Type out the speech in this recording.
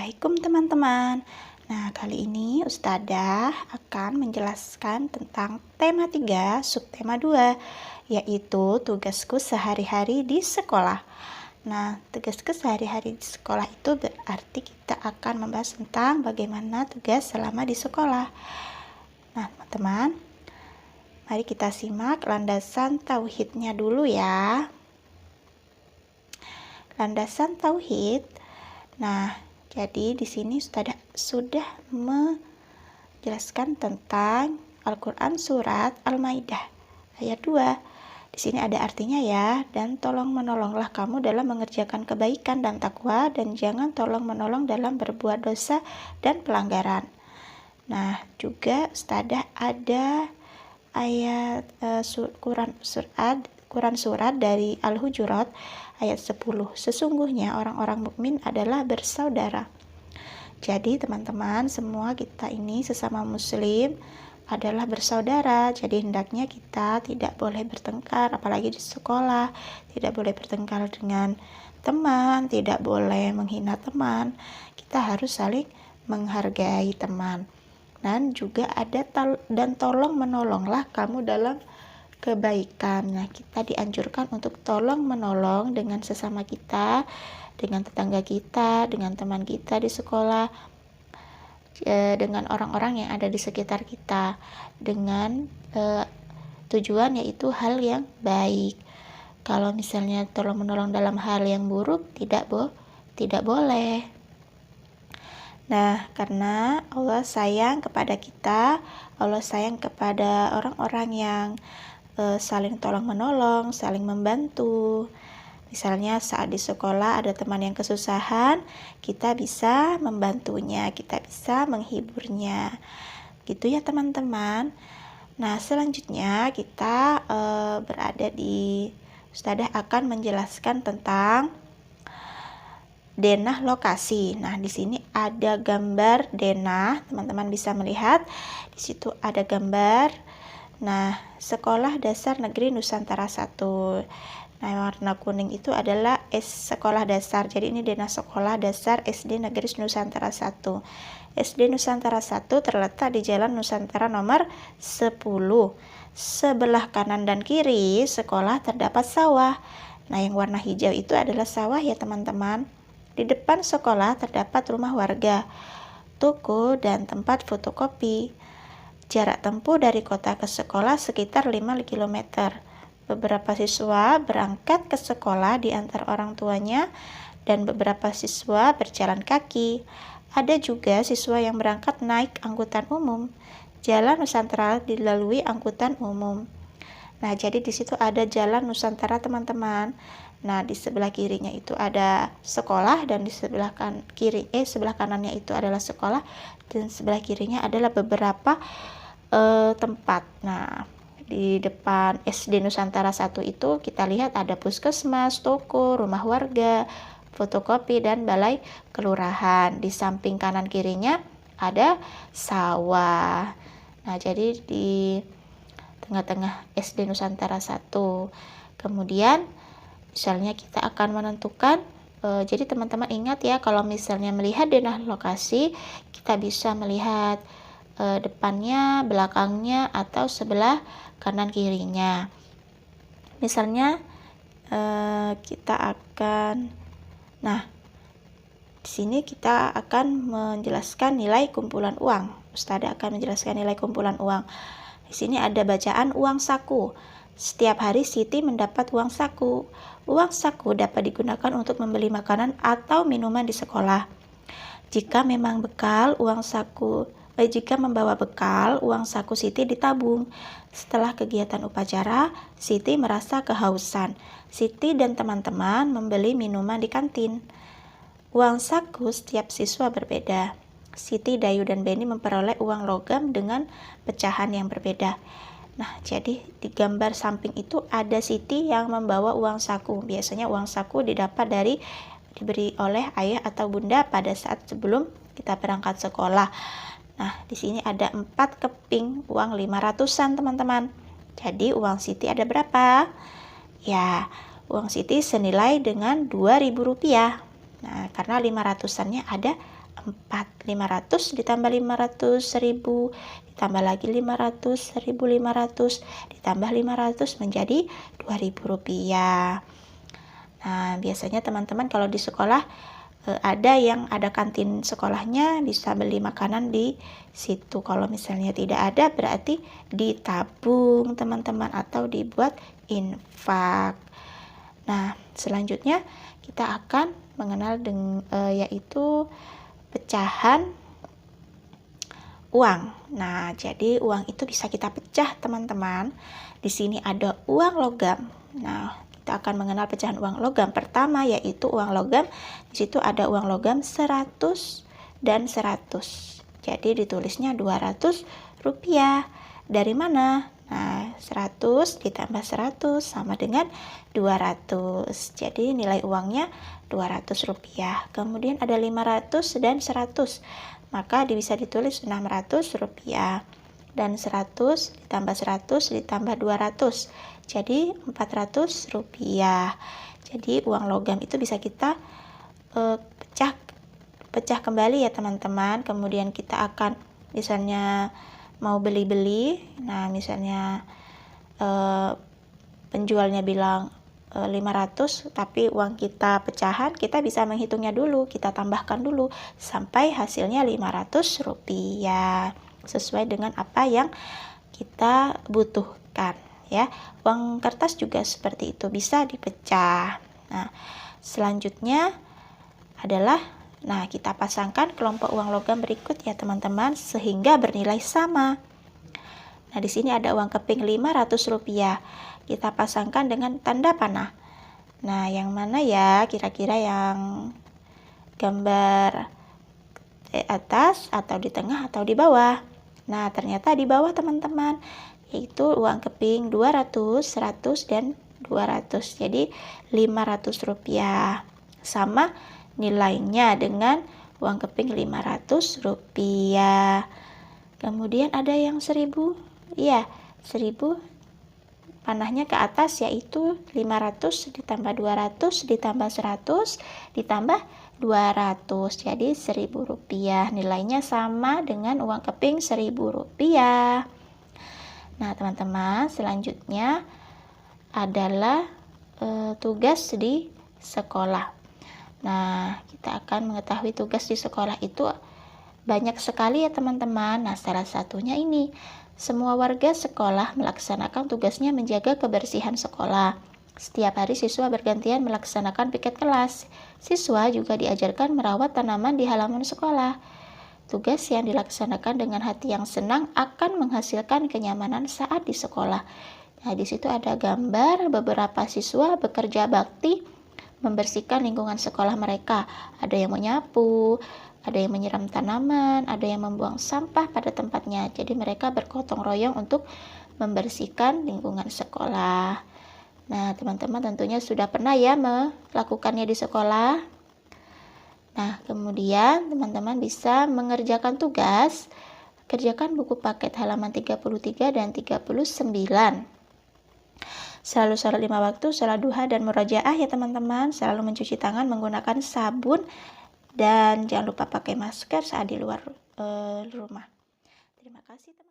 Assalamualaikum teman-teman. Nah, kali ini Ustadzah akan menjelaskan tentang tema 3, subtema 2, yaitu tugasku sehari-hari di sekolah. Nah, tugasku sehari-hari di sekolah itu berarti kita akan membahas tentang bagaimana tugas selama di sekolah. Nah, teman-teman, mari kita simak landasan tauhidnya dulu ya. Landasan tauhid. Nah, jadi di sini sudah menjelaskan tentang Al-Qur'an surat Al-Maidah ayat 2. Di sini ada artinya ya, dan tolong menolonglah kamu dalam mengerjakan kebaikan dan takwa, dan jangan tolong menolong dalam berbuat dosa dan pelanggaran. Nah, juga Ustadzah ada ayat Quran surat dari Al-Hujurat ayat 10. Sesungguhnya orang-orang mukmin adalah bersaudara. Jadi teman-teman, semua kita ini sesama muslim adalah bersaudara. Jadi hendaknya kita tidak boleh bertengkar, apalagi di sekolah. Tidak boleh bertengkar dengan teman, tidak boleh menghina teman. Kita harus saling menghargai teman. Dan juga ada dan tolong menolonglah kamu dalam kebaikan. Nah, kita dianjurkan untuk tolong menolong dengan sesama kita, dengan tetangga kita, dengan teman kita di sekolah, dengan orang-orang yang ada di sekitar kita, dengan tujuan yaitu hal yang baik. Kalau misalnya tolong menolong dalam hal yang buruk, tidak boleh. Nah, karena Allah sayang kepada kita, Allah sayang kepada orang-orang yang saling tolong menolong, saling membantu. Misalnya saat di sekolah ada teman yang kesusahan, kita bisa membantunya, kita bisa menghiburnya. Gitu ya teman-teman. Nah, selanjutnya kita berada di Ustadzah akan menjelaskan tentang denah lokasi. Nah, di sini ada gambar denah, teman-teman bisa melihat. Di situ ada gambar. Nah, Sekolah Dasar Negeri Nusantara 1. Nah, warna kuning itu adalah sekolah dasar. Jadi ini denah Sekolah Dasar SD Negeri Nusantara 1. SD Nusantara 1 terletak di Jalan Nusantara nomor 10. Sebelah kanan dan kiri sekolah terdapat sawah. Nah, yang warna hijau itu adalah sawah ya teman-teman. Di depan sekolah terdapat rumah warga, toko, dan tempat fotokopi. Jarak tempuh dari kota ke sekolah sekitar 5 km. Beberapa siswa berangkat ke sekolah diantar orang tuanya, dan beberapa siswa berjalan kaki. Ada juga siswa yang berangkat naik angkutan umum. Jalan Nusantara dilalui angkutan umum. Nah, jadi di situ ada Jalan Nusantara teman-teman. Nah, di sebelah kirinya itu ada sekolah, dan di sebelah kanannya itu adalah sekolah, dan sebelah kirinya adalah beberapa tempat. Nah, di depan SD Nusantara 1 itu kita lihat ada puskesmas, toko, rumah warga, fotokopi, dan balai kelurahan. Di samping kanan kirinya ada sawah. Nah, jadi di tengah-tengah SD Nusantara 1. Kemudian misalnya kita akan menentukan, jadi teman-teman ingat ya, kalau misalnya melihat denah lokasi, kita bisa melihat depannya, belakangnya, atau sebelah kanan kirinya. Misalnya kita akan, nah, di sini kita akan menjelaskan nilai kumpulan uang. Ustadzah akan menjelaskan nilai kumpulan uang. Di sini ada bacaan uang saku. Setiap hari Siti mendapat uang saku. Uang saku dapat digunakan untuk membeli makanan atau minuman di sekolah. Jika membawa bekal, uang saku Siti ditabung. Setelah kegiatan upacara, Siti merasa kehausan. Siti dan teman-teman membeli minuman di kantin. Uang saku setiap siswa berbeda. Siti, Dayu, dan Beni memperoleh uang logam dengan pecahan yang berbeda. Nah, jadi di gambar samping itu ada Siti yang membawa uang saku. Biasanya uang saku diberi oleh ayah atau bunda pada saat sebelum kita berangkat sekolah. Nah, di sini ada 4 keping uang 500-an teman-teman. Jadi uang Siti ada berapa? Ya, uang Siti senilai dengan Rp2.000. Nah, karena 500-annya ada 4. 500 ditambah 500, 1000, ditambah lagi 500, 1500, ditambah 500 menjadi Rp2.000. Nah, biasanya teman-teman kalau di sekolah ada yang ada kantin sekolahnya, bisa beli makanan di situ. Kalau misalnya tidak ada, berarti ditabung teman-teman atau dibuat infak. Nah, selanjutnya kita akan mengenal yaitu pecahan uang. Nah, jadi uang itu bisa kita pecah, teman-teman. Di sini ada uang logam. Nah, kita akan mengenal pecahan uang logam. Pertama yaitu uang logam. Di situ ada uang logam 100 dan 100. Jadi ditulisnya Rp200. Dari mana? Nah, 100 ditambah 100 sama dengan 200. Jadi nilai uangnya Rp200. Kemudian ada 500 dan 100. Maka bisa ditulis Rp600. Dan 100 ditambah 100 ditambah 200. Jadi Rp400. Jadi uang logam itu bisa kita pecah kembali ya teman-teman. Kemudian kita akan misalnya mau beli-beli. Nah, misalnya penjualnya bilang 500, tapi uang kita pecahan, kita bisa menghitungnya dulu, kita tambahkan dulu sampai hasilnya Rp500 sesuai dengan apa yang kita butuhkan ya. Uang kertas juga seperti itu, bisa dipecah. Nah, selanjutnya adalah kita pasangkan kelompok uang logam berikut ya teman-teman sehingga bernilai sama. Nah, di sini ada uang keping Rp500. Kita pasangkan dengan tanda panah. Nah, yang mana ya kira-kira yang gambar atas atau di tengah atau di bawah? Nah, ternyata di bawah teman-teman, yaitu uang keping 200, 100 dan 200. Jadi Rp500 sama nilainya dengan uang keping Rp500. Kemudian ada yang 1000. Iya, 1000 panahnya ke atas yaitu 500 ditambah 200 ditambah 100 ditambah 200. Jadi Rp1.000. Nilainya sama dengan uang keping Rp1.000. Nah, teman-teman, selanjutnya adalah tugas di sekolah. Nah, kita akan mengetahui tugas di sekolah itu banyak sekali ya teman-teman. Nah, salah satunya ini. Semua warga sekolah melaksanakan tugasnya menjaga kebersihan sekolah. Setiap hari siswa bergantian melaksanakan piket kelas. Siswa juga diajarkan merawat tanaman di halaman sekolah. Tugas yang dilaksanakan dengan hati yang senang akan menghasilkan kenyamanan saat di sekolah. Nah, di situ ada gambar beberapa siswa bekerja bakti membersihkan lingkungan sekolah mereka. Ada yang menyapu, ada yang menyiram tanaman, ada yang membuang sampah pada tempatnya. Jadi mereka bergotong royong untuk membersihkan lingkungan sekolah. Nah, teman-teman tentunya sudah pernah ya melakukannya di sekolah. Nah, kemudian teman-teman bisa mengerjakan tugas. Kerjakan buku paket halaman 33 dan 39. Selalu sholat 5 waktu, sholat duha dan murojaah ya teman-teman. Selalu mencuci tangan menggunakan sabun. Dan jangan lupa pakai masker saat di luar rumah. Terima kasih teman-teman.